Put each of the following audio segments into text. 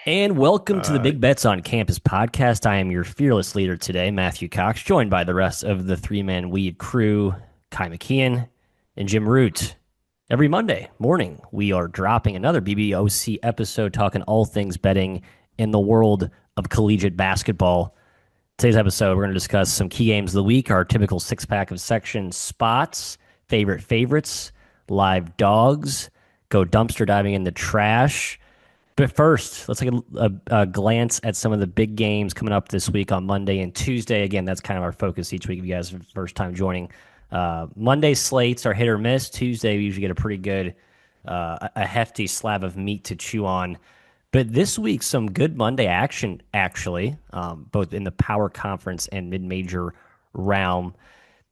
And welcome to the Uh, Big Bets on Campus podcast. I am your fearless leader today, Matthew Cox, joined by the rest of the three-man weed crew, Ky Mckeon and Jim Root. Every Monday morning, we are dropping another BBOC episode talking all things betting in the world of collegiate basketball. Today's episode, we're going to discuss some key games of the week, our typical six-pack of section spots, favorite favorites, live dogs, go dumpster diving in the trash. But first, let's take a glance at some of the big games coming up this week on Monday and Tuesday. Again, that's kind of our focus each week. If you guys are first time joining, Monday slates are hit or miss. Tuesday, we usually get a pretty good, a hefty slab of meat to chew on. But this week, some good Monday action, actually, both in the power conference and mid major realm.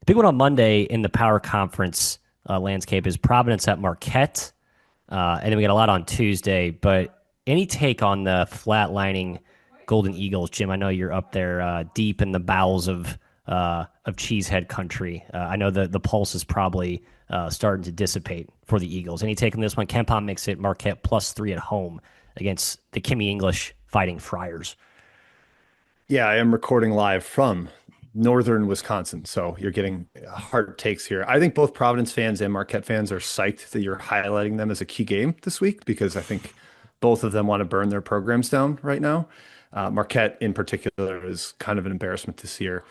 The big one on Monday in the power conference landscape is Providence at Marquette. And then we got a lot on Tuesday. But any take on the flatlining Golden Eagles, Jim? I know you're up there deep in the bowels of Cheesehead country. I know the pulse is probably starting to dissipate for the Eagles. Any take on this one? Kempom makes it Marquette +3 at home against the Kimmy English Fighting Friars. yeah, I am recording live from northern Wisconsin, so you're getting hard takes here. I think both Providence fans and Marquette fans are psyched that you're highlighting them as a key game this week because I think both of them want to burn their programs down right now. Marquette, in particular, is kind of an embarrassment this year.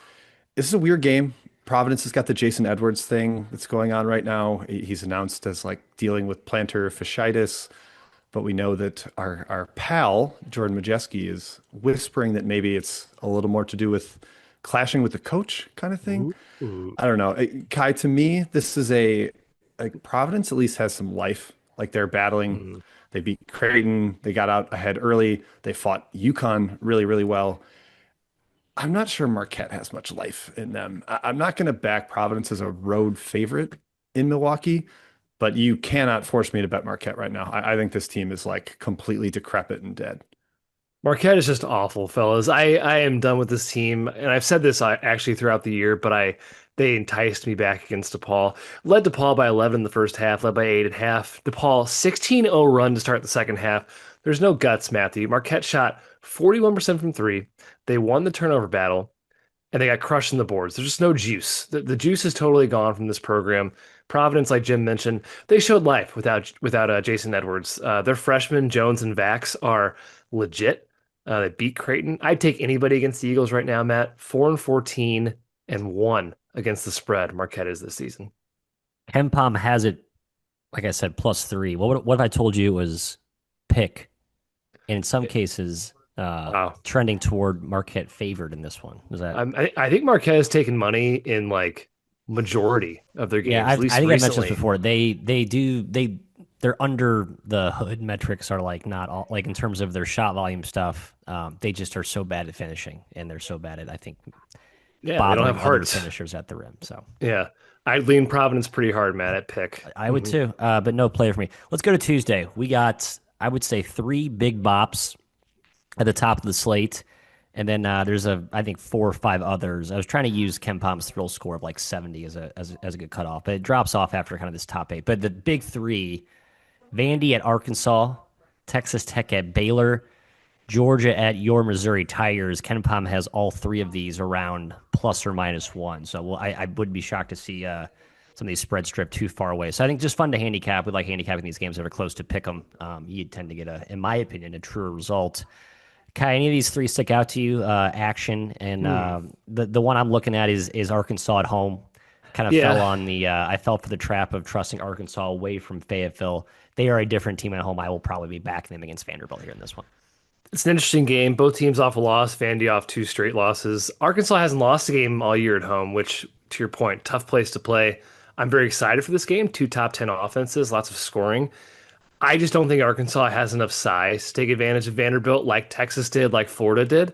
This is a weird game. Providence has got the Jason Edwards thing that's going on right now. He's announced as like dealing with plantar fasciitis. But we know that our pal, Jordan Majeski, is whispering that maybe it's a little more to do with clashing with the coach kind of thing. Ooh. I don't know. Kai, to me, this is like Providence at least has some life. Like they're battling. Mm. They beat Creighton. They got out ahead early. They fought UConn really, really well. I'm not sure Marquette has much life in them. I'm not going to back Providence as a road favorite in Milwaukee, but you cannot force me to bet Marquette right now. I think this team is like completely decrepit and dead. Marquette is just awful, fellas. I am done with this team, and I've said this actually throughout the year, but they enticed me back against DePaul. Led DePaul by 11 in the first half, led by 8 at half. DePaul 16-0 run to start the second half. There's no guts, Matthew. Marquette shot 41% from three. They won the turnover battle, and they got crushed in the boards. There's just no juice. The juice is totally gone from this program. Providence, like Jim mentioned, they showed life without Jason Edwards. Their freshmen Jones and Vax are legit. They beat Creighton. I'd take anybody against the Eagles right now, Matt. 4-14 and 1 against the spread. Marquette is this season. Kempom has it, like I said, +3. What if I told you it was pick? And in some cases, Wow. trending toward Marquette favored in this one. Was that? I think Marquette has taken money in like majority of their Yeah, games, at I least think I mentioned this recently. before. They're under the hood metrics are like not all like in terms of their shot volume stuff. They just are so bad at finishing, and they're so bad at I think Yeah, they don't have bothering other hearts. finishers at the rim. So Yeah. I'd lean Providence pretty hard, Matt, at pick. I would too, but no player for me. Let's go to Tuesday. We got I would say three big bops at the top of the slate. And then there's I think four or five others. I was trying to use Ken Palm's thrill score of like 70 as a good cutoff, but it drops off after kind of this top eight. But the big three: Vandy at Arkansas, Texas Tech at Baylor, Georgia at your Missouri Tigers. Ken Palm has all three of these around ±1. So I would be shocked to see some of these spreads drift too far away. So I think just fun to handicap. We like handicapping these games that are close to pick them. You tend to get in my opinion, a truer result. Kai, any of these three stick out to you? Action and the one I'm looking at is Arkansas at home. Kind of fell Yeah. on the I fell for the trap of trusting Arkansas away from Fayetteville. They are a different team at home. I will probably be backing them against Vanderbilt here in this one. It's an interesting game. Both teams off a loss. Vandy off two straight losses. Arkansas hasn't lost a game all year at home, which, to your point, tough place to play. I'm very excited for this game. Two top 10 offenses, lots of scoring. I just don't think Arkansas has enough size to take advantage of Vanderbilt like Texas did, like Florida did.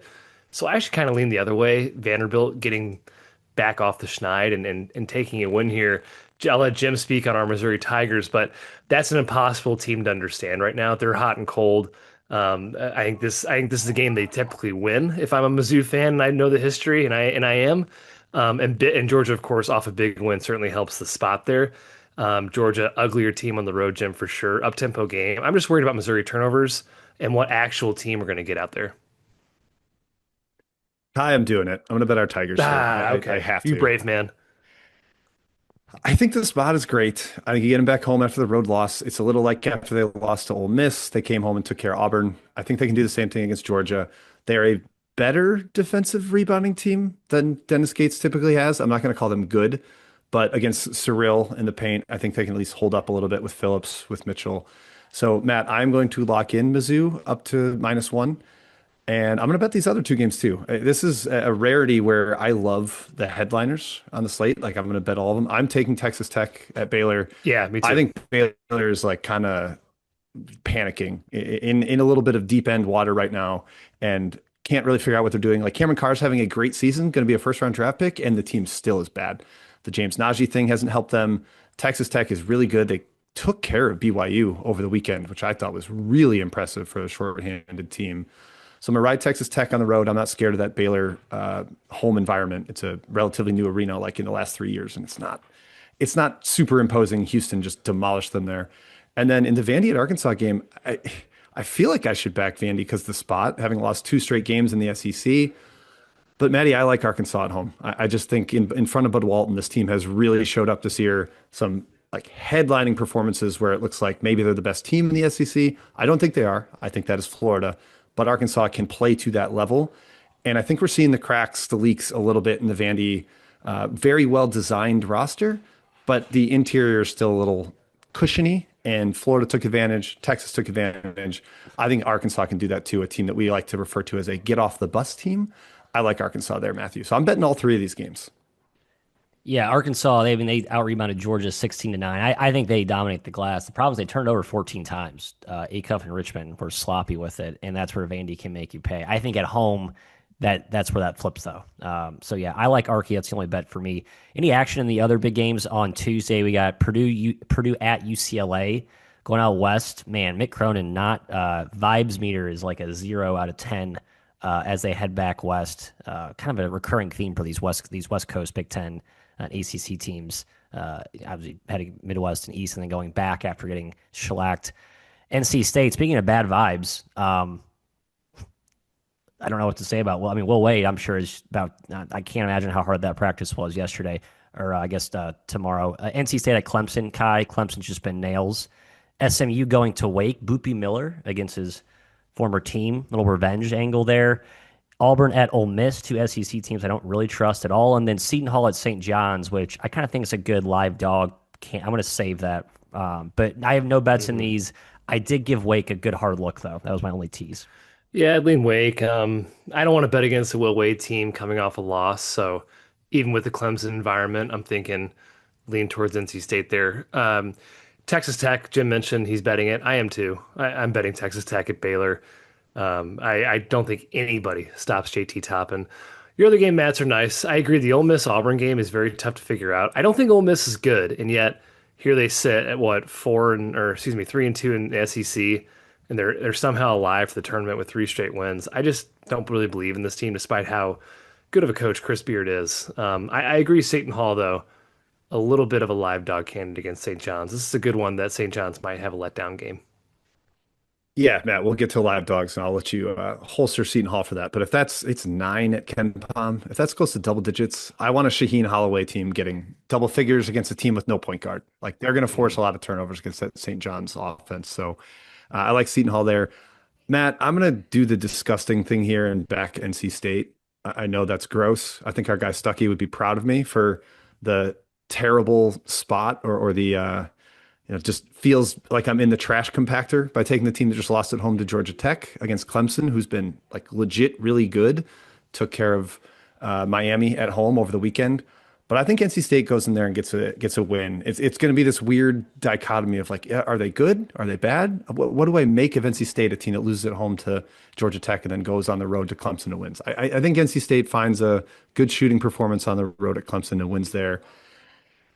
So I actually kind of lean the other way. Vanderbilt getting back off the schneid and taking a win here. I'll let Jim speak on our Missouri Tigers, but that's an impossible team to understand right now. They're hot and cold. I think this is a game they typically win. If I'm a Mizzou fan and I know the history, and I am, and Georgia, of course, off a big win certainly helps the spot there. Georgia, uglier team on the road, Jim, for sure. Up tempo game. I'm just worried about Missouri turnovers. and what actual team we're going to get out there. Hi, I'm doing it. I'm going to bet our Tigers here. Ah, I okay. have You to. brave man. I think the spot is great. I think you get them back home after the road loss. It's a little like after they lost to Ole Miss. They came home and took care of Auburn. I think they can do the same thing against Georgia. They are a better defensive rebounding team than Dennis Gates typically has. I'm not going to call them good, but against Surreal in the paint, I think they can at least hold up a little bit with Phillips, with Mitchell. So, Matt, I'm going to lock in Mizzou up to -1. And I'm going to bet these other two games too. This is a rarity where I love the headliners on the slate. Like I'm going to bet all of them. I'm taking Texas Tech at Baylor. Yeah, me I too. think Baylor is like kind of panicking in a little bit of deep end water right now and can't really figure out what they're doing. Like Cameron Carr's having a great season, going to be a first round draft pick, and the team still is bad. The James Najee thing hasn't helped them. Texas Tech is really good. They took care of BYU over the weekend, which I thought was really impressive for a short-handed team. So I'm gonna ride Texas Tech on the road. I'm not scared of that Baylor home environment. It's a relatively new arena, like in the last 3 years, and it's not super imposing. Houston just demolished them there. And then in the Vandy at Arkansas game, I feel like I should back Vandy because the spot, having lost two straight games in the SEC. But Matty, I like Arkansas at home. I just think in front of Bud Walton, this team has really showed up this year. Some like headlining performances where it looks like maybe they're the best team in the SEC. I don't think they are. I think that is Florida, but Arkansas can play to that level. And I think we're seeing the cracks, the leaks a little bit in the Vandy very well designed roster, but the interior is still a little cushiony. And Florida took advantage. Texas took advantage. I think Arkansas can do that too, a team that we like to refer to as a get off the bus team. I like Arkansas there, Matthew. So I'm betting all three of these games. Yeah, Arkansas, they out rebounded Georgia 16-9. I think they dominate the glass. The problem is they turned it over 14 times. Acuff and Richmond were sloppy with it, and that's where Vandy can make you pay. I think at home, that's where that flips though. So yeah, I like Arky. That's the only bet for me. Any action in the other big games on Tuesday? We got Purdue at UCLA going out west. Man, Mick Cronin not vibes meter is like a 0 out of 10 as they head back west. Kind of a recurring theme for these West Coast Big Ten and ACC teams. Obviously heading Midwest and East and then going back after getting shellacked. NC State. Speaking of bad vibes. I don't know what to say about. Well, I mean, Will Wade, I'm sure is about. I can't imagine how hard that practice was yesterday, or I guess tomorrow. NC State at Clemson. Ky, Clemson's just been nails. SMU going to Wake. Boopy Miller against his former team. Little revenge angle there. Auburn at Ole Miss, two SEC teams I don't really trust at all, and then Seton Hall at St. John's, which I kind of think is a good live dog. I'm going to save that, but I have no bets in these. I did give Wake a good hard look though. That was my only tease. Yeah, I'd lean Wake. I don't want to bet against the Will Wade team coming off a loss. So even with the Clemson environment, I'm thinking lean towards NC State there. Texas Tech, Jim mentioned he's betting it. I am too. I'm betting Texas Tech at Baylor. I don't think anybody stops JT Toppin. Your other game mats are nice. I agree. The Ole Miss Auburn game is very tough to figure out. I don't think Ole Miss is good, and yet here they sit at what 3-2 in the SEC, and they're somehow alive for the tournament with 3 straight wins. I just don't really believe in this team, despite how good of a coach Chris Beard is. I agree. Seton Hall though, a little bit of a live dog candidate against St. John's. This is a good one that St. John's might have a letdown game. Yeah, Matt, we'll get to live dogs and I'll let you holster Seton Hall for that. But if it's 9 at Ken Palm, if that's close to double digits, I want a Shaheen Holloway team getting double figures against a team with no point guard. Like they're going to force a lot of turnovers against that St. John's offense. So I like Seton Hall there. Matt, I'm going to do the disgusting thing here and back NC State. I know that's gross. I think our guy Stuckey would be proud of me for the terrible spot or the it just feels like I'm in the trash compactor by taking the team that just lost at home to Georgia Tech against Clemson, who's been like legit really good, took care of Miami at home over the weekend. But I think NC State goes in there and gets a win. It's going to be this weird dichotomy of like, are they good? Are they bad? What do I make of NC State, a team that loses at home to Georgia Tech and then goes on the road to Clemson and wins? I think NC State finds a good shooting performance on the road at Clemson and wins there.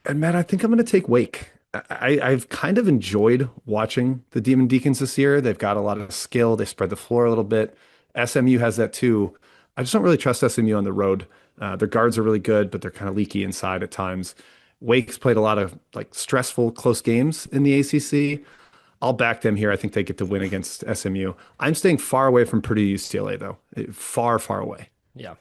And Matt, I think I'm going to take Wake. I've kind of enjoyed watching the Demon Deacons this year. They've got a lot of skill. They spread the floor a little bit. SMU has that too. I just don't really trust SMU on the road. Their guards are really good, but they're kind of leaky inside at times. Wake's played a lot of like stressful, close games in the ACC. I'll back them here. I think they get the win against SMU. I'm staying far away from Purdue UCLA though. Far, far away. Yeah.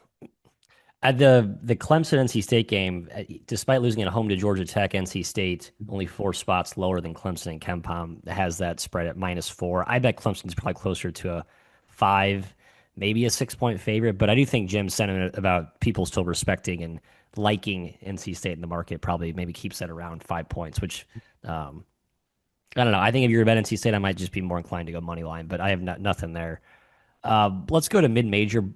At the Clemson NC State game, despite losing at home to Georgia Tech, NC State only 4 spots lower than Clemson and KenPom has that spread at -4. I bet Clemson's probably closer to a 5, maybe a 6 point favorite. But I do think Jim's sentiment about people still respecting and liking NC State in the market probably maybe keeps that around 5 points, which I don't know. I think if you're a bet NC State, I might just be more inclined to go money line, but I have nothing there. Let's go to mid-major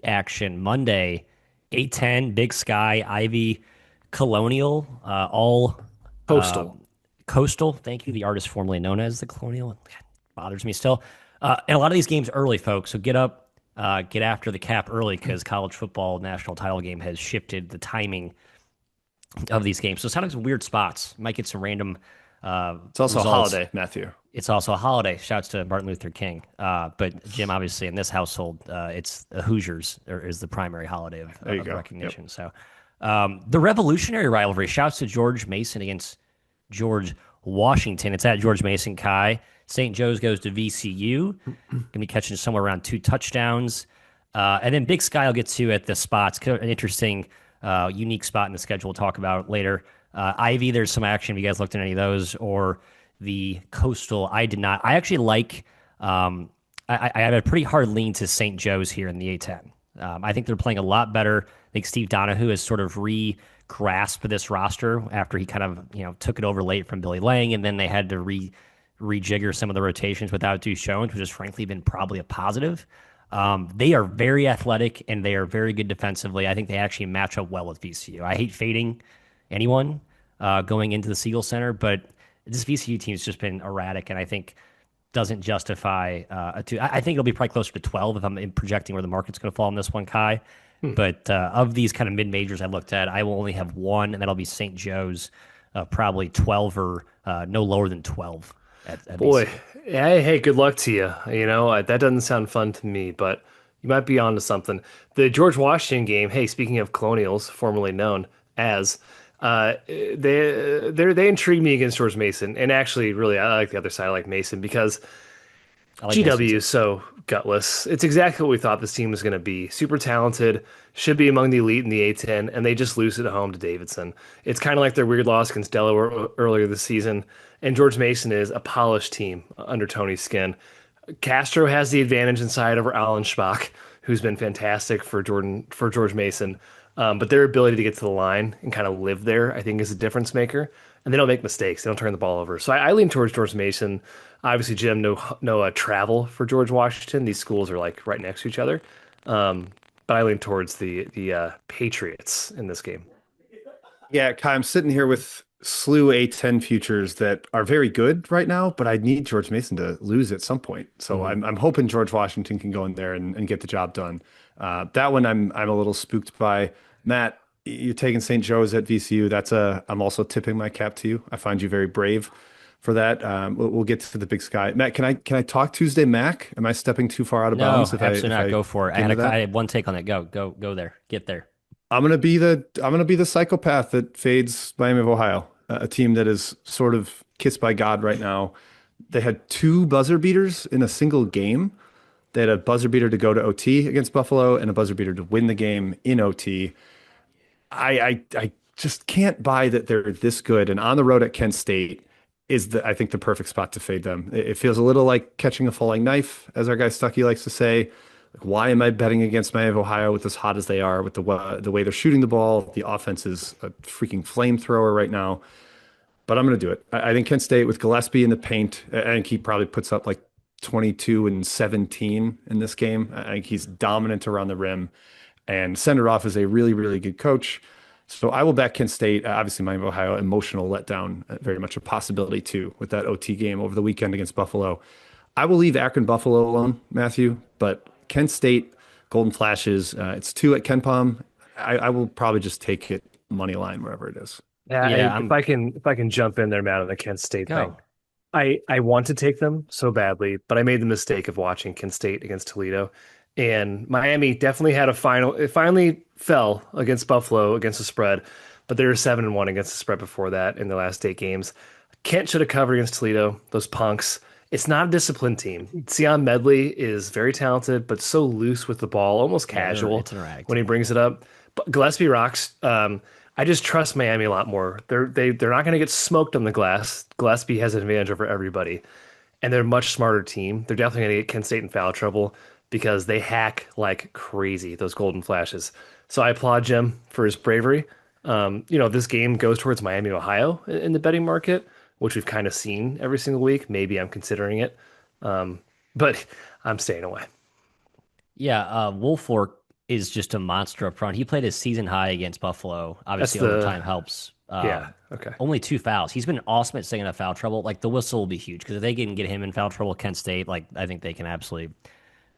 action Monday. 8:10, Big Sky, Ivy, Colonial, all Coastal. Coastal. Thank you. The artist formerly known as the Colonial. Bothers me still. And a lot of these games early, folks. So get up, get after the cap early because college football national title game has shifted the timing of these games. So it's kind of some weird spots. Might get some random It's also results. a holiday, Matthew. It's also a holiday. Shouts to Martin Luther King. But Jim, obviously, in this household, it's the Hoosiers is the primary holiday of recognition. Yep. So the Revolutionary rivalry. Shouts to George Mason against George Washington. It's at George Mason, Ky. St. Joe's goes to VCU. Going to be catching somewhere around 2 touchdowns. And then Big Sky will get to at the spots. An interesting, unique spot in the schedule we'll talk about later. Ivy, there's some action. Have you guys looked at any of those? Or the Coastal, I did not. I actually like, I have a pretty hard lean to St. Joe's here in the A10. I think they're playing a lot better. I think Steve Donahue has sort of re-grasped this roster after he kind of, took it over late from Billy Lang, and then they had to rejigger some of the rotations without Deuce Jones, which has frankly been probably a positive. They are very athletic, and they are very good defensively. I think they actually match up well with VCU. I hate fading anyone going into the Siegel Center, but this VCU team's just been erratic, and I think doesn't justify a 2. I think it'll be probably closer to 12 if I'm projecting where the market's going to fall on this one, Ky. But of these kind of mid-majors I looked at, I will only have one, and that'll be St. Joe's, probably 12 or no lower than 12. At Boy, VCU. hey, good luck to you. That doesn't sound fun to me, but you might be onto something. The George Washington game, hey, speaking of Colonials, formerly known as, they intrigue me against George Mason, and actually, really, I like the other side. I like Mason because GW is so gutless. It's exactly what we thought this team was going to be. Super talented, should be among the elite in the A10, and they just lose it at home to Davidson. It's kind of like their weird loss against Delaware earlier this season. And George Mason is a polished team under Tony's skin. Castro has the advantage inside over Alan Schbach, who's been fantastic for George Mason. But their ability to get to the line and kind of live there, I think, is a difference maker. And they don't make mistakes. They don't turn the ball over. So I lean towards George Mason. Obviously, Jim, no travel for George Washington. These schools are like right next to each other. But I lean towards the Patriots in this game. Yeah, Ky, I'm sitting here with SLEW A10 futures that are very good right now, but I need George Mason to lose at some point. So I'm hoping George Washington can go in there and get the job done. That one I'm a little spooked by. Matt, you're taking St. Joe's at VCU. I'm also tipping my cap to you. I find you very brave for that. We'll get to the Big Sky. Matt, can I talk Tuesday Mac? Am I stepping too far out of bounds? No, absolutely not. Go for it. I had one take on that. Go there. Get there. I'm gonna be the psychopath that fades Miami of Ohio, a team that is sort of kissed by God right now. They had 2 buzzer beaters in a single game. They had a buzzer beater to go to OT against Buffalo and a buzzer beater to win the game in OT. I just can't buy that they're this good. And on the road at Kent State is I think the perfect spot to fade them. It feels a little like catching a falling knife, as our guy Stuckey likes to say. Like, why am I betting against Miami of Ohio with as hot as they are, with the way they're shooting the ball? The offense is a freaking flamethrower right now. But I'm going to do it. I think Kent State with Gillespie in the paint, I think he probably puts up like 22 and 17 in this game. I think he's dominant around the rim. And Senderoff is a really, really good coach. So I will back Kent State. Obviously, Miami of Ohio, emotional letdown, very much a possibility too with that OT game over the weekend against Buffalo. I will leave Akron Buffalo alone, Matthew, but Kent State, Golden Flashes, it's 2 at KenPom. I will probably just take it money line wherever it is. Yeah, if I can jump in there, Matt, on the Kent State thing. I want to take them so badly, but I made the mistake of watching Kent State against Toledo. And Miami definitely had it finally fell against Buffalo against the spread, but they were 7-1 against the spread before that in the last 8 games. Kent should have covered against Toledo, those punks. It's not a disciplined team. Sion Medley is very talented, but so loose with the ball, almost Yeah, casual it's an erratic when he team. brings it up. But Gillespie rocks. I just trust Miami a lot more. They're not going to get smoked on the glass. Gillespie has an advantage over everybody, and they're a much smarter team. They're definitely going to get Kent State in foul trouble because they hack like crazy, those golden flashes. So I applaud Jim for his bravery. This game goes towards Miami, Ohio in the betting market, which we've kind of seen every single week. Maybe I'm considering it, but I'm staying away. Yeah, Wolfork is just a monster up front. He played his season high against Buffalo. That's Obviously, the overtime helps. Yeah. Okay. Only 2 fouls. He's been awesome at staying out of foul trouble. Like the whistle will be huge because if they can get him in foul trouble, Kent State, like I think they can absolutely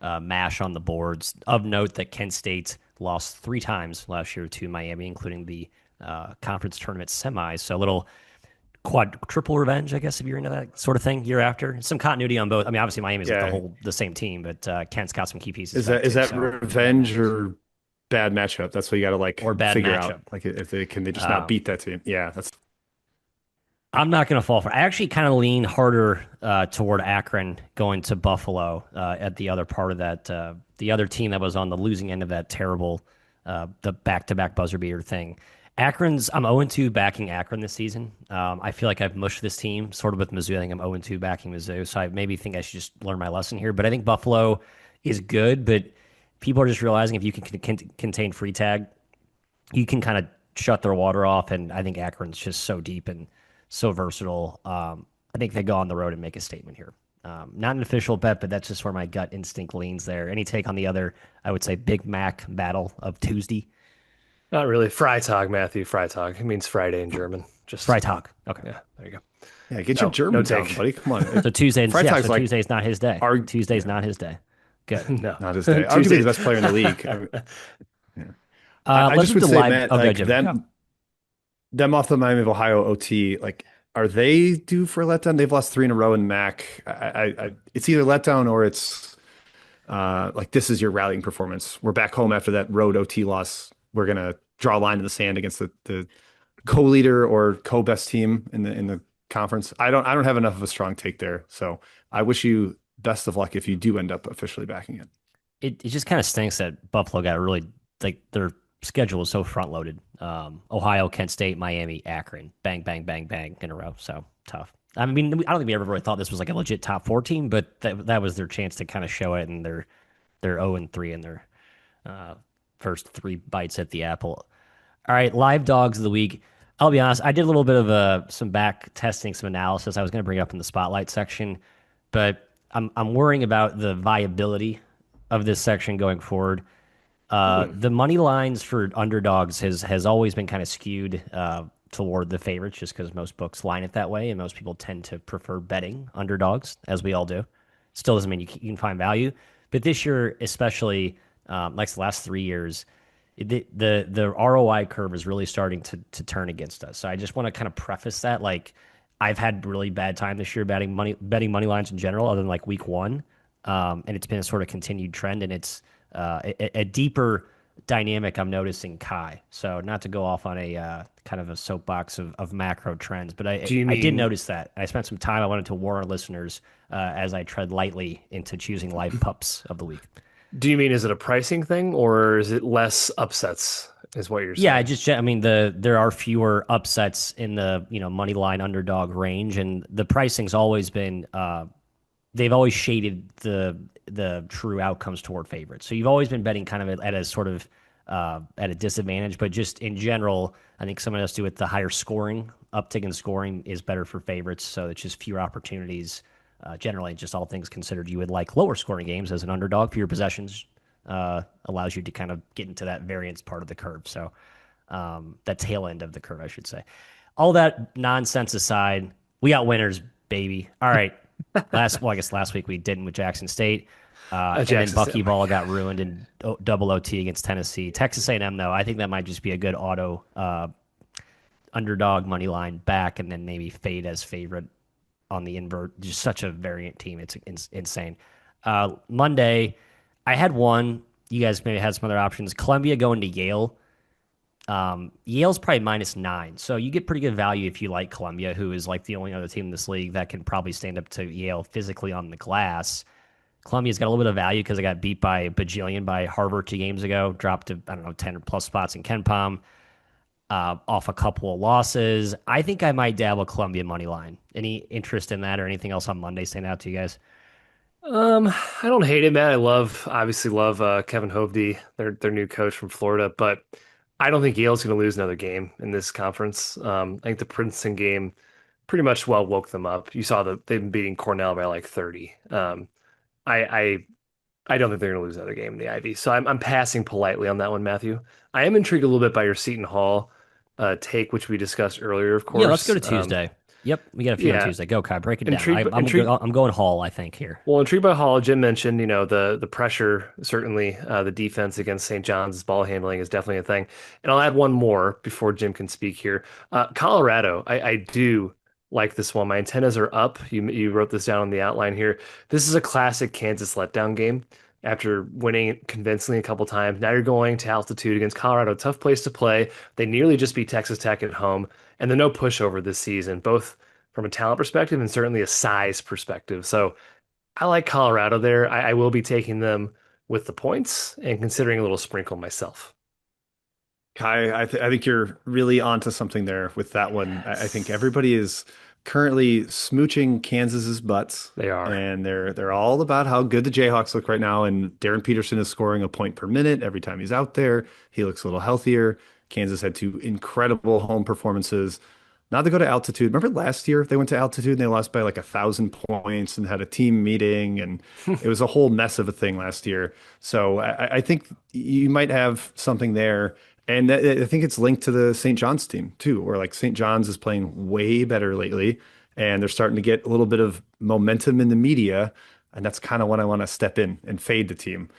mash on the boards. Of note that Kent State lost 3 times last year to Miami, including the conference tournament semis. So a little triple revenge, I guess, if you're into that sort of thing year after. Some continuity on both. I mean, obviously Miami's like Yeah. the same team, but Kent's got some key pieces Is back that is too. that So revenge or bad matchup? That's what you got to like or bad figure out. matchup. Like if they just not Um, beat that team. Yeah, that's I'm not going to fall for it. I actually kind of lean harder toward Akron going to Buffalo at the other part of that. The other team that was on the losing end of that terrible, the back-to-back buzzer beater thing. I'm 0-2 backing Akron this season. I feel like I've mushed this team sort of with Mizzou. I think I'm 0-2 backing Mizzou. So I maybe think I should just learn my lesson here. But I think Buffalo is good, but people are just realizing if you can contain free tag, you can kind of shut their water off. And I think Akron's just so deep and so versatile. I think they go on the road and make a statement here. Not an official bet, but that's just where my gut instinct leans there. Any take on the other, I would say, Big Mac battle of Tuesday? Not really. Freitag, Matthew. Freitag. It means Friday in German. Just Freitag. Okay. yeah. There you go. yeah. Get your No, no German down, take. buddy. Come on. So Tuesday, yeah. Freitag's So like Tuesday's not his day. our Tuesday's yeah, not his day. Good. No. not his day. Arguably Tuesday. the best player in the league. Yeah. I Let's just move would to say, live. Matt, Okay, like Jim. Yeah. them off the Miami of Ohio OT, like are they due for a letdown? They've lost 3 in a row in MAC. It's either letdown or it's like this is your rallying performance. We're back home after that road OT loss. We're gonna draw a line in the sand against the co-leader or co-best team in the conference. I don't have enough of a strong take there. So I wish you best of luck if you do end up officially backing it. It just kind of stinks that Buffalo got really like their schedule is so front loaded. Ohio, Kent State, Miami, Akron, bang, bang, bang, bang in a row. So tough. I mean, I don't think we ever really thought this was like a legit top 14, but that was their chance to kind of show it, and they're 0-3 in their uh, first 3 bites at the apple. All right, live dogs of the week. I'll be honest, I did a little bit of some back testing, some analysis. I was going to bring it up in the spotlight section, but I'm worrying about the viability of this section going forward. The money lines for underdogs has always been kind of skewed toward the favorites, just because most books line it that way, and most people tend to prefer betting underdogs, as we all do. Still doesn't mean you can find value, but this year, especially like the last 3 years, the ROI curve is really starting to turn against us. So I just want to kind of preface that, like I've had really bad time this year betting money lines in general, other than like week one, and it's been a sort of continued trend, and it's a deeper dynamic I'm noticing, Ky. So not to go off on a kind of a soapbox of macro trends, but Do you I did mean notice that. I spent some time. I wanted to warn our listeners as I tread lightly into choosing live pups of the week. do you mean is it a pricing thing or is it less upsets? Is what you're Yeah, saying? I mean there are fewer upsets in the money line underdog range, and the pricing's always been they've always shaded the true outcomes toward favorites. So you've always been betting kind of at a sort of at a disadvantage, but just in general, I think some of us do it the higher scoring uptick in scoring is better for favorites. So it's just fewer opportunities. Generally, just all things considered, you would like lower scoring games as an underdog. Fewer possessions allows you to kind of get into that variance part of the curve. So that tail end of the curve, I should say. All that nonsense aside, we got winners, baby. All right. I guess last week we didn't with Jackson State. And then Jackson State. Buckyball got ruined in double OT against Tennessee. Texas A&M, though, I think that might just be a good auto underdog money line back, and then maybe fade as favorite on the invert. Just such a variant team. It's insane. Monday, I had one. You guys maybe had some other options. Columbia going to Yale. Yale's probably -9. So you get pretty good value if you like Columbia, who is like the only other team in this league that can probably stand up to Yale physically on the glass. Columbia's got a little bit of value because they got beat by a bajillion by Harvard 2 games ago, dropped to, I don't know, 10 or plus spots in Ken Palm, off a couple of losses. I think I might dabble Columbia money line. Any interest in that or anything else on Monday stand out to you guys? I don't hate it, man. Obviously love Kevin Hovde, their new coach from Florida, but I don't think Yale's going to lose another game in this conference. I think the Princeton game pretty much well woke them up. You saw that they've been beating Cornell by like 30. I I I don't think they're going to lose another game in the Ivy, so I'm passing politely on that one, Matthew. I am intrigued a little bit by your Seton Hall take, which we discussed earlier, of Yeah, let's go course. to Tuesday. Yep, we got a few on Yeah, Tuesday. Go, Kai, break it down. intrigued, intrigued. I'm going Hall, I think, here. Well, intrigued by Hall. Jim mentioned, the pressure, certainly the defense against St. John's ball handling is definitely a thing. And I'll add one more before Jim can speak here. Colorado, I do like this one. My antennas are up. You wrote this down on the outline here. This is a classic Kansas letdown game. After winning convincingly a couple times, now you're going to altitude against Colorado. Tough place to play. They nearly just beat Texas Tech at home, and they're no pushover this season, both from a talent perspective and certainly a size perspective. So I like Colorado there. I will be taking them with the points and considering a little sprinkle myself. Kai, I think you're really onto something there with that one. I think Yes, everybody is currently smooching Kansas's butts, they are. and they're all about how good the Jayhawks look right now. And Darren Peterson is scoring a point per minute every time he's out there. He looks a little healthier. Kansas had 2 incredible home performances. Now they go to altitude. Remember last year they went to altitude and they lost by like 1,000 points and had a team meeting, and it was a whole mess of a thing last year. So I think you might have something there. And I think it's linked to the St. John's team too, where like St. John's is playing way better lately, and they're starting to get a little bit of momentum in the media, and that's kind of when I want to step in and fade the team.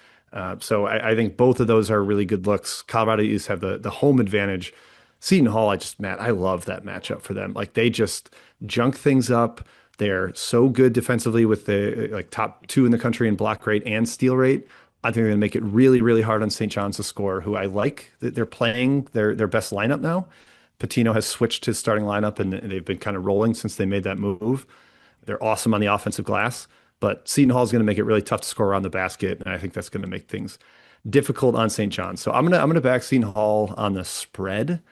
So I think both of those are really good looks. Colorado used to have the home advantage. Seton Hall, Matt, I love that matchup for them. Like they just junk things up. They're so good defensively with the like top 2 in the country in block rate and steal rate. I think they're going to make it really, really hard on St. John's to score, who I like. They're playing their best lineup now. Patino has switched his starting lineup, and they've been kind of rolling since they made that move. They're awesome on the offensive glass, but Seton Hall is going to make it really tough to score around the basket, and I think that's going to make things difficult on St. John's. So I'm gonna back Seton Hall on the spread.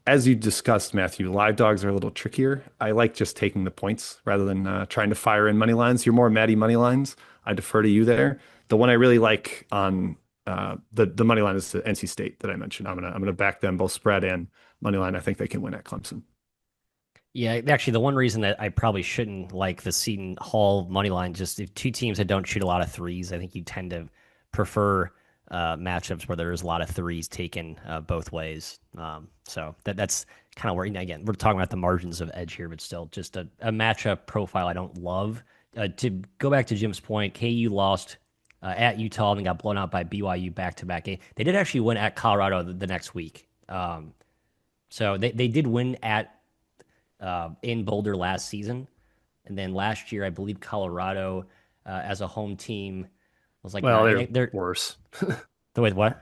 As you discussed, Matthew, live dogs are a little trickier. I like just taking the points rather than trying to fire in money lines. You're more Matty money lines. I defer to you there. The one I really like on the money line is the NC State that I mentioned. I'm gonna back them both spread and money line. I think they can win at Clemson. Yeah, actually, the one reason that I probably shouldn't like the Seton Hall money line, just if two teams that don't shoot a lot of threes, I think you tend to prefer matchups where there's a lot of threes taken both ways. So that's kind of where, again, we're talking about the margins of edge here, but still just a matchup profile I don't love. To go back to Jim's point, KU lost at Utah and got blown out by BYU back-to-back game. They did actually win at Colorado the next week. So they did win at in Boulder last season. And then last year, I believe Colorado as a home team was like, Well, they're worse. the way what?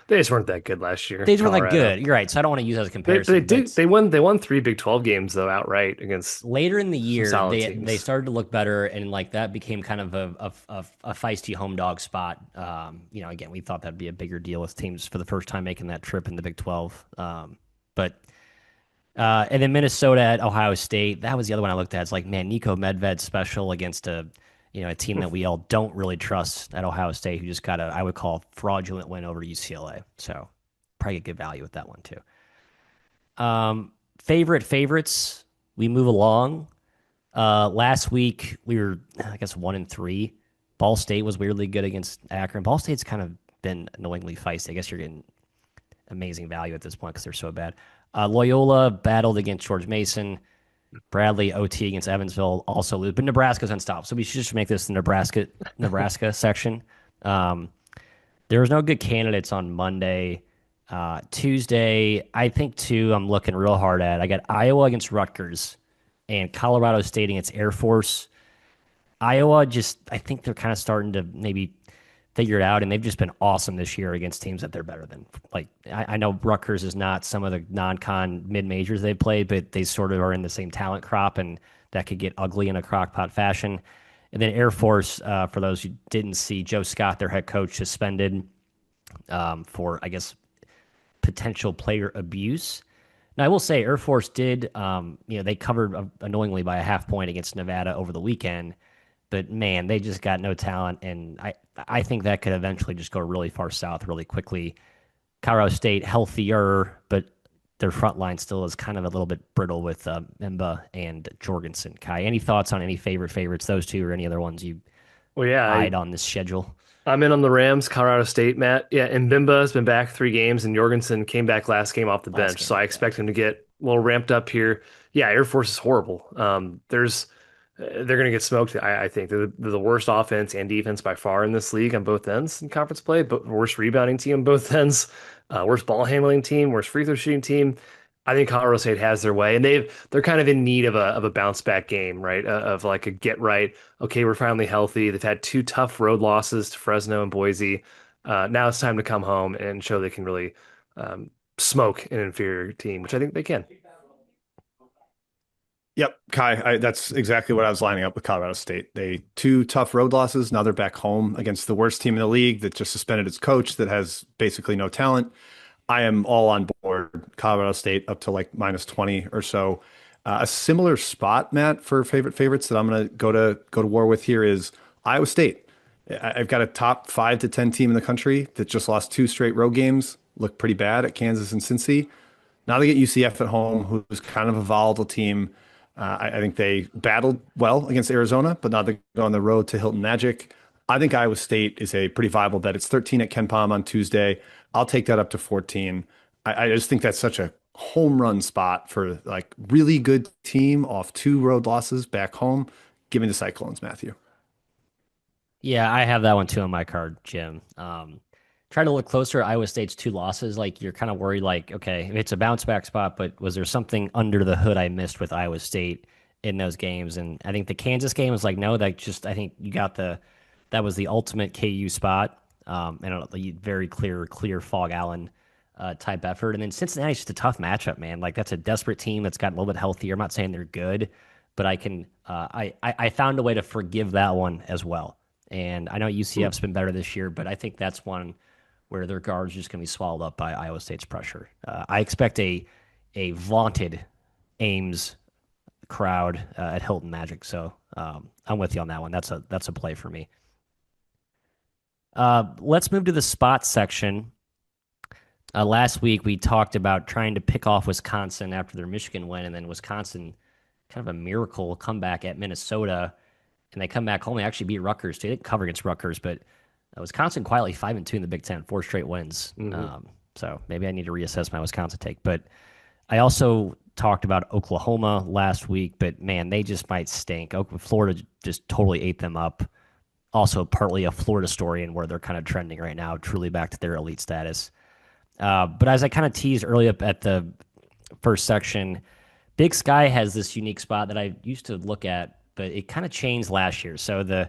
They just weren't that good last year. They were like Colorado. good. You're right. So I don't want to use that as a They comparison. did. But They won 3 Big 12 games though outright against later in the some year, solid they teams. started to look better, and like that became kind of a feisty home dog spot. Again, we thought that'd be a bigger deal with teams for the first time making that trip in the Big 12. But and then Minnesota at Ohio State, that was the other one I looked at. It's like, man, Nico Medved special against a team that we all don't really trust at Ohio State, who just got I would call fraudulent win over UCLA. So probably get good value with that one too. Favorites, we move along. Last week we were, I guess, 1-3. Ball State was weirdly good against Akron. Ball State's kind of been annoyingly feisty. I guess you're getting amazing value at this point because they're so bad. Loyola battled against George Mason. Bradley OT against Evansville also lose, but Nebraska's unstopped. So we should just make this the Nebraska section. There was no good candidates on Monday. Tuesday, I think two I'm looking real hard at. I got Iowa against Rutgers and Colorado State against Air Force. Iowa I think they're kind of starting to maybe figure it out, and they've just been awesome this year against teams that they're better than. Like I know Rutgers is not some of the non-con mid-majors they've played, but they sort of are in the same talent crop, and that could get ugly in a crock-pot fashion. And then Air Force, for those who didn't see, Joe Scott, their head coach, suspended for, I guess, potential player abuse. Now, I will say Air Force did, they covered annoyingly by a half point against Nevada over the weekend, but man, they just got no talent, and I think that could eventually just go really far south really quickly. Colorado State healthier, but their front line still is kind of a little bit brittle with Mba and Jorgensen. Ky, any thoughts on any favorites, those two, or any other ones you Well, yeah, eyed on this schedule? I'm in on the Rams, Colorado State, Matt. Yeah, and Bimba has been back 3 games, and Jorgensen came back last game off the bench. So I expect him to get a little ramped up here. Yeah, Air Force is horrible. They're going to get smoked. I think they're the worst offense and defense by far in this league on both ends in conference play. But worst rebounding team on both ends, worst ball handling team, worst free throw shooting team. I think Colorado State has their way, and they're kind of in need of a bounce back game, right? Of like a get right. Okay, we're finally healthy. They've had 2 tough road losses to Fresno and Boise. Now it's time to come home and show they can really smoke an inferior team, which I think they can. Yep, Ky, that's exactly what I was lining up with Colorado State. They 2 tough road losses. Now they're back home against the worst team in the league that just suspended its coach that has basically no talent. I am all on board Colorado State up to like -20 or so. A similar spot, Matt, for favorites that I'm going to go to war with here is Iowa State. I've got a top 5 to 10 team in the country that just lost 2 straight road games, looked pretty bad at Kansas and Cincy. Now they get UCF at home, who's kind of a volatile team. I think they battled well against Arizona, but now they go on the road to Hilton Magic. I think Iowa State is a pretty viable bet. It's 13 at Ken Palm on Tuesday. I'll take that up to 14. I just think that's such a home run spot for like really good team off 2 road losses back home. Give me the Cyclones, Matthew. Yeah, I have that one too on my card, Jim. Trying to look closer at Iowa State's 2 losses, like you're kind of worried, like, okay, it's a bounce back spot, but was there something under the hood I missed with Iowa State in those games? And I think the Kansas game was like, no, I think you got that was the ultimate KU spot, and a very clear Fog Allen type effort. And then Cincinnati's just a tough matchup, man. Like that's a desperate team that's got a little bit healthier. I'm not saying they're good, but I found a way to forgive that one as well. And I know UCF's been better this year, but I think that's one where their guards are just going to be swallowed up by Iowa State's pressure. I expect a vaunted Ames crowd at Hilton Magic, so I'm with you on that one. That's a play for me. Let's move to the spot section. Last week we talked about trying to pick off Wisconsin after their Michigan win, and then Wisconsin, kind of a miracle comeback at Minnesota, and they come back home. They actually beat Rutgers too. They didn't cover against Rutgers, but Wisconsin quietly 5-2 in the Big Ten, 4 straight wins. So maybe I need to reassess my Wisconsin take. But I also talked about Oklahoma last week, but man, they just might stink. Florida just totally ate them up. Also, partly a Florida story and where they're kind of trending right now, truly back to their elite status. But as I kind of teased early up at the first section, Big Sky has this unique spot that I used to look at, but it kind of changed last year. So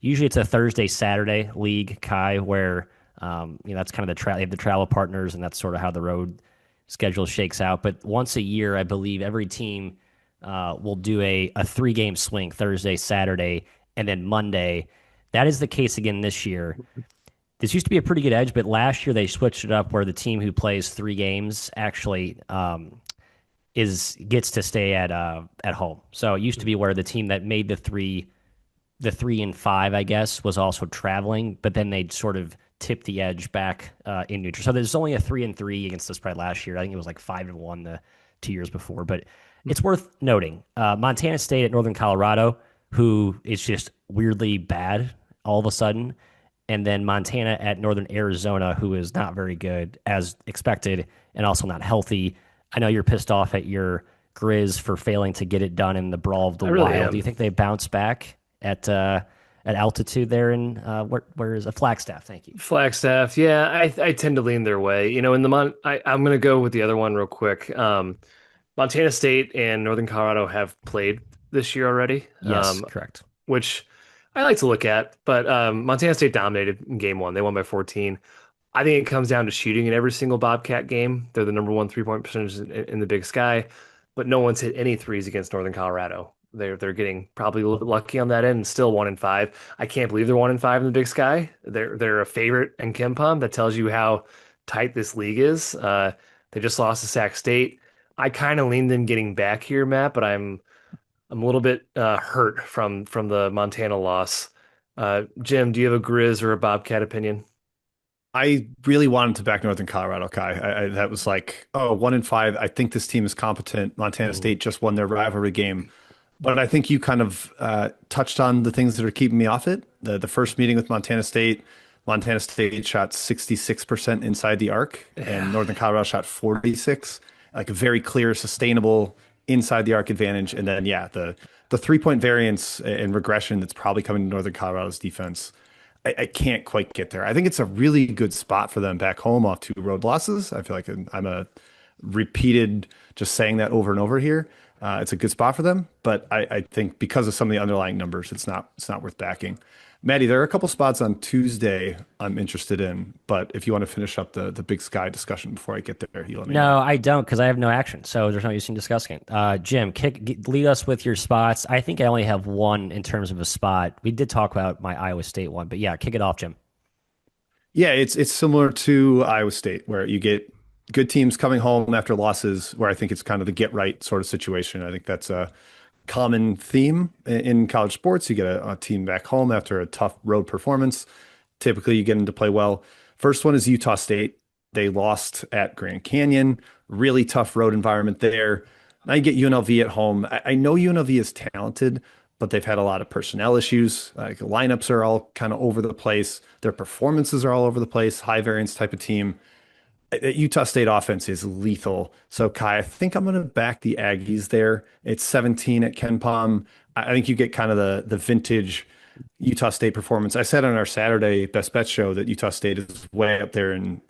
usually it's a Thursday, Saturday league, Ky, where that's kind of they have the travel partners, and that's sort of how the road schedule shakes out. But once a year, I believe every team will do a 3-game swing, Thursday, Saturday, and then Monday. That is the case again this year. This used to be a pretty good edge, but last year they switched it up where the team who plays 3 games actually gets to stay at home. So it used to be where the team that made the 3 and 5, I guess, was also traveling, but then they'd sort of tip the edge back in neutral. So there's only a 3 and 3 against the spread last year. I think it was like 5 and 1 the 2 years before. But it's worth noting Montana State at Northern Colorado, who is just weirdly bad all of a sudden, and then Montana at Northern Arizona, who is not very good as expected and also not healthy. I know you're pissed off at your Grizz for failing to get it done in the Brawl of the really Wild. am. Do you think they bounce back at altitude there in where is a Flagstaff? Thank you. Flagstaff, yeah, I tend to lean their way. In the I'm going to go with the other one real quick. Montana State and Northern Colorado have played this year already. Yes, correct. Which I like to look at, but Montana State dominated in game one. They won by 14. I think it comes down to shooting in every single Bobcat game. They're the number one 3-point percentage in the Big Sky, but no one's hit any threes against Northern Colorado. They're getting probably a little bit lucky on that end, and still 1-5. I can't believe they're 1-5 in the Big Sky. They're a favorite in KenPom. That tells you how tight this league is. They just lost to Sac State. I kind of leaned them getting back here, Matt, but I'm a little bit hurt from the Montana loss. Jim, do you have a Grizz or a Bobcat opinion? I really wanted to back Northern Colorado, Ky. That was like, oh, 1-5. I think this team is competent. Montana Mm. State just won their rivalry game. But I think you kind of touched on the things that are keeping me off it. The first meeting with Montana State shot 66% inside the arc, and Yeah. Northern Colorado shot 46, like a very clear, sustainable inside the arc advantage. And then, yeah, the 3-point variance and regression that's probably coming to Northern Colorado's defense. I can't quite get there. I think it's a really good spot for them back home off 2 road losses. I feel like I'm a repeated just saying that over and over here. It's a good spot for them, but I think because of some of the underlying numbers, it's not worth backing. Maddie, there are a couple spots on Tuesday I'm interested in, but if you want to finish up the Big Sky discussion before I get there, you let me know. No, I don't because I have no action, so there's no use in discussing it. Jim, lead us with your spots. I think I only have one in terms of a spot. We did talk about my Iowa State one, but yeah, kick it off, Jim. Yeah, it's similar to Iowa State, where you get good teams coming home after losses, where I think it's kind of the get right sort of situation. I think that's a common theme in college sports. You get a team back home after a tough road performance. Typically, you get them to play well. First one is Utah State. They lost at Grand Canyon. Really tough road environment there. Now you get UNLV at home. I know UNLV is talented, but they've had a lot of personnel issues. Like lineups are all kind of over the place. Their performances are all over the place. High variance type of team. Utah State offense is lethal. So Ky, I think I'm going to back the Aggies there. It's 17 at KenPom. I think you get kind of the vintage Utah State performance. I said on our Saturday Best Bet show that Utah State is way up there and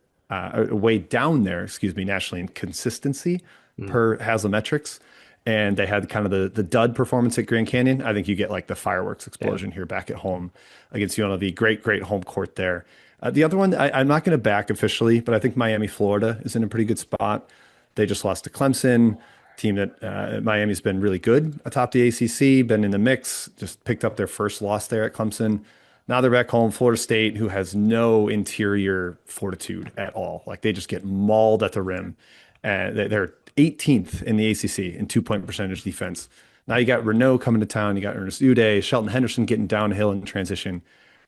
way down there, excuse me, nationally in consistency Mm. per Haslametrics. And they had kind of the dud performance at Grand Canyon. I think you get like the fireworks Yeah. explosion here back at home against UNLV. Great home court there. The other one, I'm not going to back officially, but I think Miami, Florida is in a pretty good spot. They just lost to Clemson, team that Miami's been really good atop the ACC, been in the mix, just picked up their first loss there at Clemson. Now they're back home, Florida State, who has no interior fortitude at all. Like they just get mauled at the rim. And they're 18th in the ACC in 2-point percentage defense. Now you got Renault coming to town. You got Ernest Uday, Shelton Henderson getting downhill in transition.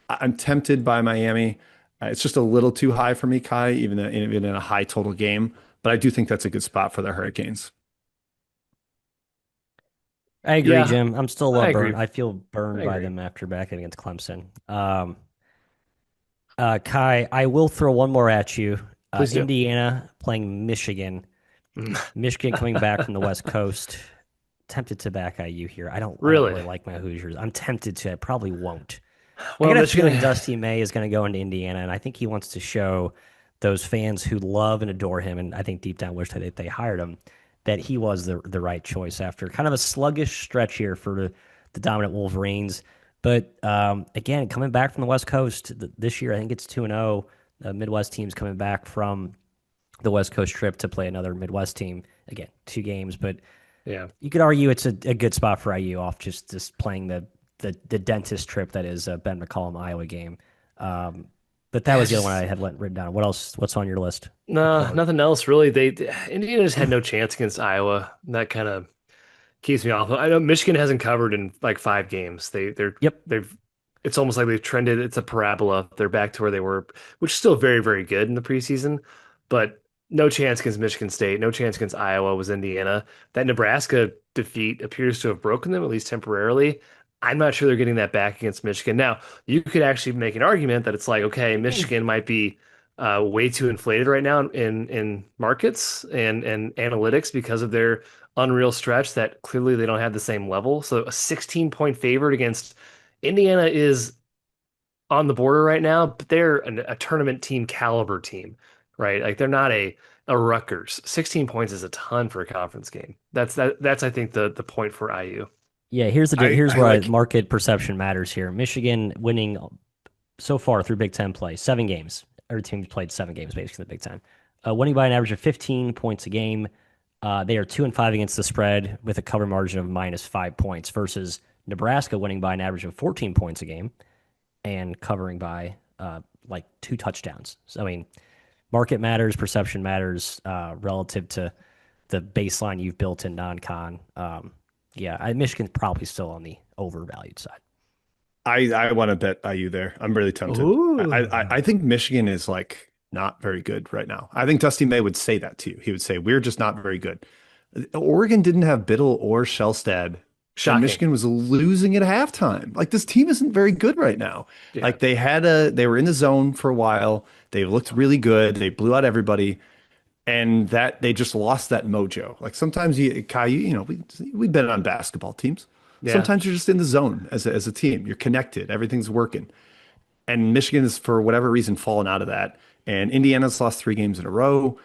I'm tempted by Miami. It's just a little too high for me, Ky, even in a high total game. But I do think that's a good spot for the Hurricanes. I agree, Yeah, Jim. I'm still a I little agree. burned. I feel I burned by agree. them after backing against Clemson. Kai, I will throw one more at you. Please do. Indiana playing Michigan. Mm. Michigan coming back from the West Coast. Tempted to back IU here. I don't Really? really like my Hoosiers. I'm tempted to. I probably won't. I Well, got a Michigan. feeling Dusty May is going to go into Indiana, and I think he wants to show those fans who love and adore him, and I think deep down wish that they hired him, that he was the right choice after kind of a sluggish stretch here for the dominant Wolverines. But again, coming back from the West Coast this year, I think it's 2-0. Midwest teams coming back from the West Coast trip to play another Midwest team. Again, 2 games, but Yeah. you could argue it's a good spot for IU off just playing the dentist trip that is Ben McCollum Iowa game. But that Yeah, was the other one I just had written down. What else? What's on your list to no, cover? nothing else really. Indiana just had no chance against Iowa. That kind of keeps me off. I know Michigan hasn't covered in like 5 games. Yep. They've it's almost like they've trended. It's a parabola. They're back to where they were, which is still very, very good in the preseason, but no chance against Michigan State, no chance against Iowa was Indiana. That Nebraska defeat appears to have broken them, at least temporarily. I'm not sure they're getting that back against Michigan. Now, you could actually make an argument that it's like, okay, Michigan might be way too inflated right now in markets and analytics because of their unreal stretch that clearly they don't have the same level. So a 16-point favorite against Indiana is on the border right now, but they're a tournament team caliber team, right? Like they're not a Rutgers. 16 points is a ton for a conference game. That's I think the point for IU. Yeah, here's I where like market perception matters here. Michigan winning so far through Big Ten play, 7 games. Every team's played 7 games basically in the Big Ten. Winning by an average of 15 points a game. They are 2-5 against the spread with a cover margin of -5 points versus Nebraska winning by an average of 14 points a game and covering by like 2 touchdowns. So I mean, market matters, perception matters relative to the baseline you've built in non-con. Michigan's probably still on the overvalued side. I want to bet IU there. I'm really tempted. Ooh. I think Michigan is like not very good right now. I think Dusty May would say that to you. He would say we're just not very good. Oregon didn't have Biddle or Shellstad, and Shocking. Michigan was losing at halftime. Like this team isn't very good right now. Yeah. Like they were in the zone for a while. They looked really good. They blew out everybody, and that they just lost that mojo. Like sometimes Ky, we've been on basketball teams. Yeah. Sometimes you're just in the zone as a team. You're connected. Everything's working. And Michigan is, for whatever reason, fallen out of that. And Indiana's lost 3 games in a row.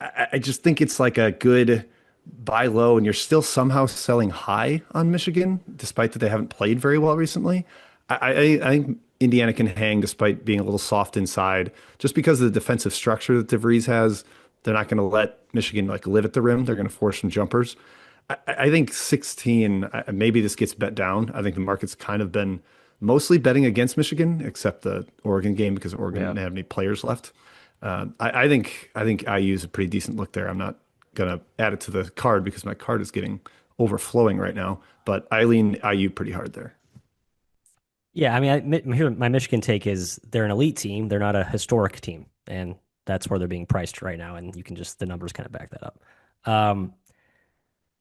I just think it's like a good buy low, and you're still somehow selling high on Michigan, despite that they haven't played very well recently. I think Indiana can hang despite being a little soft inside, just because of the defensive structure that DeVries has. They're not going to let Michigan like live at the rim. They're going to force some jumpers. I think 16, maybe this gets bet down. I think the market's kind of been mostly betting against Michigan, except the Oregon game because Oregon Yeah. didn't have any players left. I think IU is a pretty decent look there. I'm not gonna add it to the card because my card is getting overflowing right now, but I lean IU pretty hard there. Yeah, I mean, here my Michigan take is they're an elite team. They're not a historic team, and that's where they're being priced right now. And you can just the numbers kind of back that up. Um,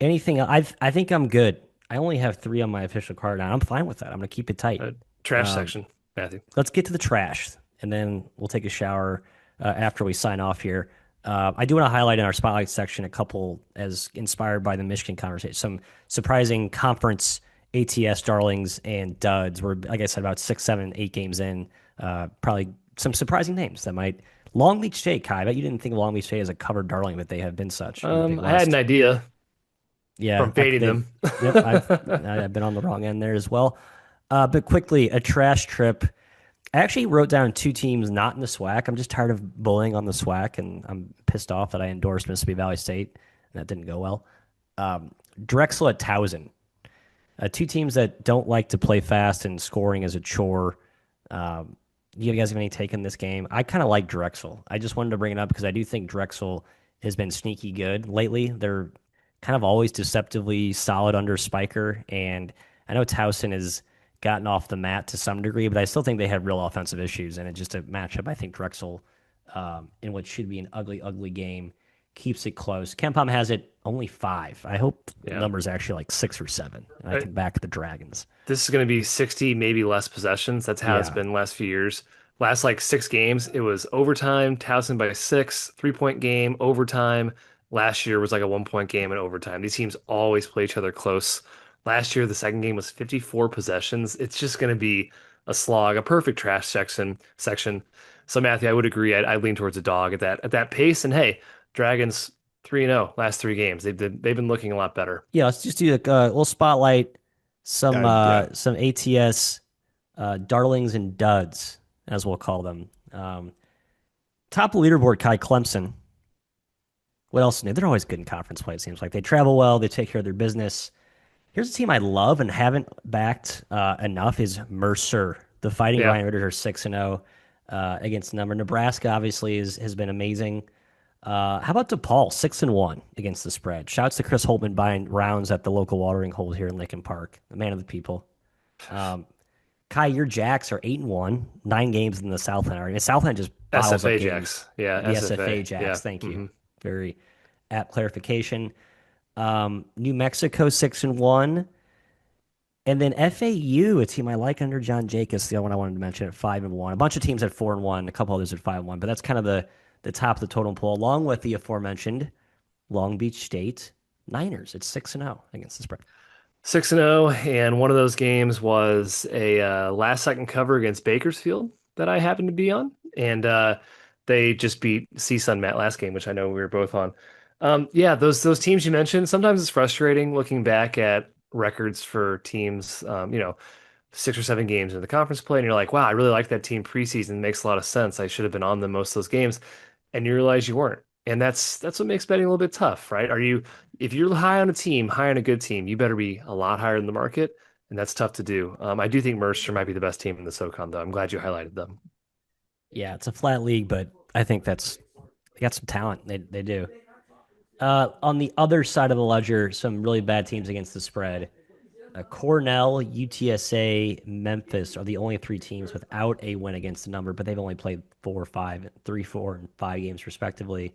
anything I think I'm good. I only have 3 on my official card now. I'm fine with that. I'm gonna keep it tight. Trash Um, section, Matthew. let's get to the trash, and then we'll take a shower after we sign off here. I do want to highlight in our spotlight section a couple as inspired by the Michigan conversation. Some surprising conference ATS darlings and duds. We're, like I said, about 6, 7, 8 games in. Probably some surprising names that might. Long Beach State, Kai. I bet you didn't think of Long Beach State as a covered darling, but they have been such in the Big I had an West. idea Yeah, from fading they. them. Yep, I've been on the wrong end there as well. But quickly, a trash trip. I actually wrote down 2 teams not in the SWAC. I'm just tired of bullying on the SWAC, and I'm pissed off that I endorsed Mississippi Valley State, and that didn't go well. Drexel at Towson. 2 teams that don't like to play fast and scoring as a chore. Um, you guys have any take in this game? I kind of like Drexel. I just wanted to bring it up because I do think Drexel has been sneaky good lately. They're kind of always deceptively solid under Spiker, and I know Towson has gotten off the mat to some degree, but I still think they have real offensive issues, and it's just a matchup. I think Drexel, in what should be an ugly, ugly game, keeps it close. Kempom has it only 5. I hope the Yeah. number's actually like 6 or 7, and I can back the Dragons. This is going to be 60, maybe less possessions. That's how it's Yeah. been the last few years. Last like 6 games, it was overtime, Towson by 6, 3-point game, overtime. Last year was like a 1-point game in overtime. These teams always play each other close. Last year, the second game was 54 possessions. It's just going to be a slog, a perfect trash section. So Matthew, I would agree. I lean towards a dog at that pace. And hey, Dragons 3-0 last 3 games. They've been looking a lot better. Yeah, let's just do a little spotlight, Yeah, some ATS darlings and duds, as we'll call them. Top of the leaderboard, Ky Clemson. What else new? They're always good in conference play, it seems like. They travel well, they take care of their business. Here's a team I love and haven't backed enough is Mercer. The Fighting Yeah. Lion Raiders are 6-0 against the number. Nebraska obviously has been amazing. How about DePaul, 6-1 against the spread? Shouts to Chris Holtman buying rounds at the local watering hole here in Lincoln Park, the man of the people. Um, Kai, your Jacks are 8-1, 9 games in the Southland area. Southland just piles up SFA games. Jacks. Yeah, The SFA. SFA Jacks, Yeah. thank you. hmm Very apt clarification. New Mexico 6-1. And then FAU, a team I like under John Jacobs, the other one I wanted to mention at 5-1. A bunch of teams at 4-1, a couple others at 5-1, but that's kind of the top of the totem pole, along with the aforementioned Long Beach State Niners. It's 6-0 against the spread. 6-0, and one of those games was a last second cover against Bakersfield that I happened to be on, and they just beat CSUN Matt last game, which I know we were both on. Yeah, those teams you mentioned. Sometimes it's frustrating looking back at records for teams, 6 or 7 games in the conference play, and you're like, wow, I really like that team preseason. It makes a lot of sense. I should have been on them most of those games, and you realize you weren't. And that's what makes betting a little bit tough, right? If you're high on a team, high on a good team, you better be a lot higher than the market, and that's tough to do. I do think Mercer might be the best team in the SoCon, though. I'm glad you highlighted them. Yeah, it's a flat league, but I think they got some talent. They do. On the other side of the ledger, some really bad teams against the spread. Cornell, UTSA, Memphis are the only three teams without a win against the number, but they've only played 4, 5, 3, 4, and 5 games respectively.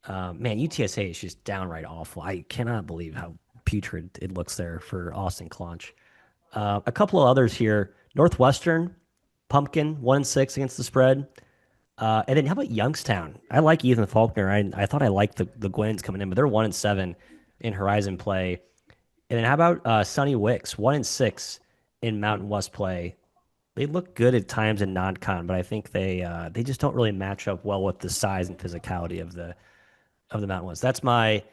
Man, UTSA is just downright awful. I cannot believe how putrid it looks there for Austin Claunch. A couple of others here. Northwestern, Pumpkin, 1-6 against the spread. And then how about Youngstown? I like Ethan Faulkner. I thought I liked the Gwens coming in, but they're 1-7 in Horizon play. And then how about Sunny Wicks, 1-6 in Mountain West play. They look good at times in non-con, but I think they just don't really match up well with the size and physicality of the Mountain West. That's my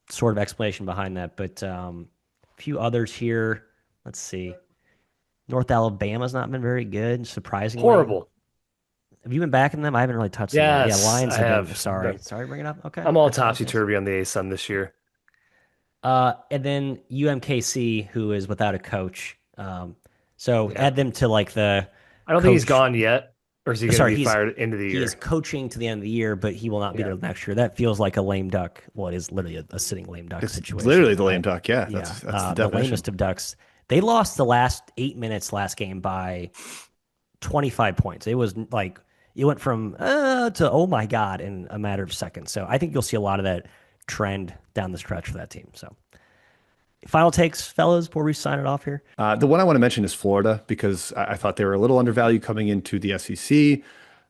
sort of explanation behind that. But a few others here. Let's see. North Alabama's not been very good, surprisingly. Horrible. Have you been backing them? I haven't really touched them yet. Yeah, Yes, I Lions have been. have. Sorry to bring it up. Okay, I'm all I apologize. topsy-turvy on the ASUN this year. And then UMKC, who is without a coach. So Yeah. add them to like the I don't think he's coach. gone yet, or is he going to Sorry, be fired into the he is year? coaching to the end of the year, but he will not be Yeah. there next year. That feels like a lame duck. Well, it is literally a sitting lame duck It's situation. literally the lame duck. Yeah, Yeah, that's the the definition. lamest of ducks. They lost the last 8 minutes last game by 25 points. It was like it went from to oh my god in a matter of seconds. So I think you'll see a lot of that trend down the stretch for that team. So final takes, fellas, before we sign it off here. The one I want to mention is Florida because I thought they were a little undervalued coming into the SEC.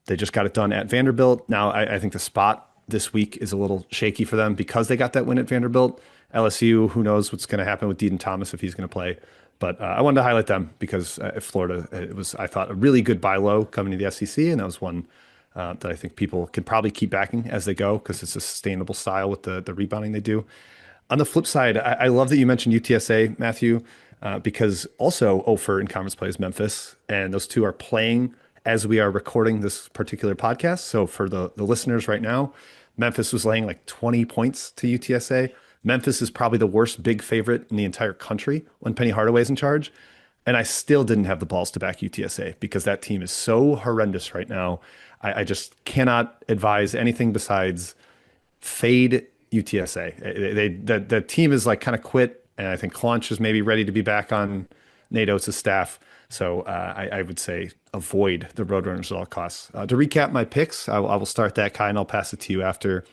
They just got it done at Vanderbilt. Now, I think the spot this week is a little shaky for them because they got that win at Vanderbilt. LSU, who knows what's going to happen with Deaton Thomas if he's going to play. But I wanted to highlight them because Florida, it was, I thought, a really good buy low coming to the SEC. And that was one that I think people can probably keep backing as they go because it's a sustainable style with the rebounding they do. On the flip side, I love that you mentioned UTSA, Matthew, because also Ofer in conference play is Memphis, and those two are playing as we are recording this particular podcast. So for the listeners right now, Memphis was laying like 20 points to UTSA. Memphis is probably the worst big favorite in the entire country when Penny Hardaway's in charge. And I still didn't have the balls to back UTSA because that team is so horrendous right now. I just cannot advise anything besides fade UTSA. The team is like kind of quit, and I think Claunch is maybe ready to be back on Nate Oates' staff. So I would say avoid the Roadrunners at all costs. To recap my picks, I will start that, Ky, and I'll pass it to you after.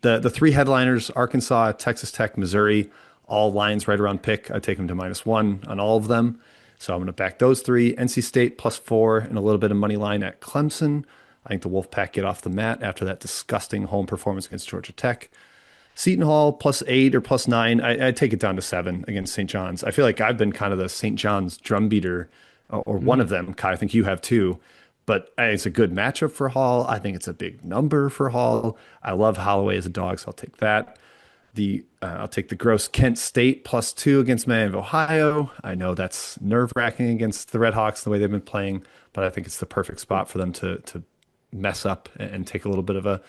The three headliners: Arkansas, Texas Tech, Missouri, all lines right around pick. I take them to -1 on all of them. So I'm going to back those three. NC State +4 and a little bit of money line at Clemson. I think the Wolfpack get off the mat after that disgusting home performance against Georgia Tech. Seton Hall +8 or +9. I take it down to 7 against St. John's. I feel like I've been kind of the St. John's drum beater, or one of them. Kai, I think you have too. But it's a good matchup for Hall. I think it's a big number for Hall. I love Holloway as a dog, so I'll take that. I'll take the gross Kent State +2 against Miami of Ohio. I know that's nerve-wracking against the Red Hawks the way they've been playing, but I think it's the perfect spot for them to mess up and take a little bit of a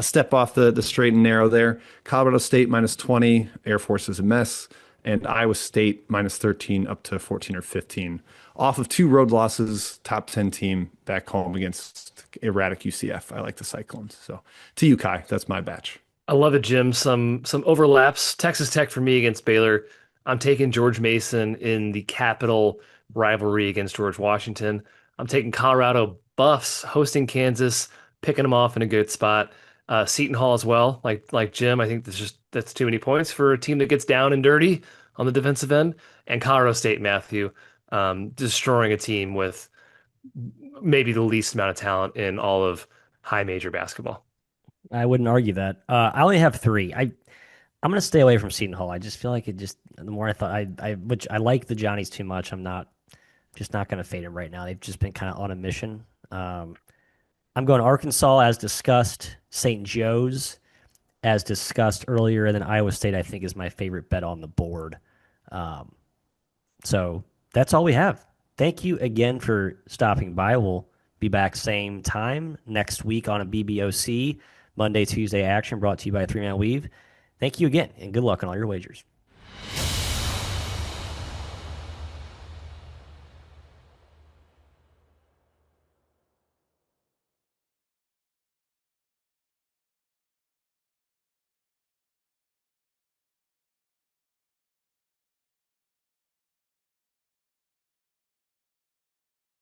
step off the straight and narrow there. Colorado State -20, Air Force is a mess, and Iowa State -13 up to 14 or 15. Off of 2 road losses, top 10 team back home against erratic UCF. I like the Cyclones. So to you, Kai, that's my batch. I love it, Jim. Some overlaps. Texas Tech for me against Baylor. I'm taking George Mason in the capital rivalry against George Washington. I'm taking Colorado Buffs hosting Kansas, picking them off in a good spot. Seton Hall as well. Like Jim, I think that's too many points for a team that gets down and dirty on the defensive end. And Colorado State, Matthew, destroying a team with maybe the least amount of talent in all of high major basketball. I wouldn't argue that. I only have 3. I'm gonna stay away from Seton Hall. I just feel like the more I thought which I like the Johnnies too much. I'm just not gonna fade them right now. They've just been kind of on a mission. I'm going Arkansas as discussed, St. Joe's as discussed earlier, and then Iowa State I think is my favorite bet on the board. So that's all we have. Thank you again for stopping by. We'll be back same time next week on a BBOC Monday, Tuesday action brought to you by Three Man Weave. Thank you again, and good luck on all your wagers.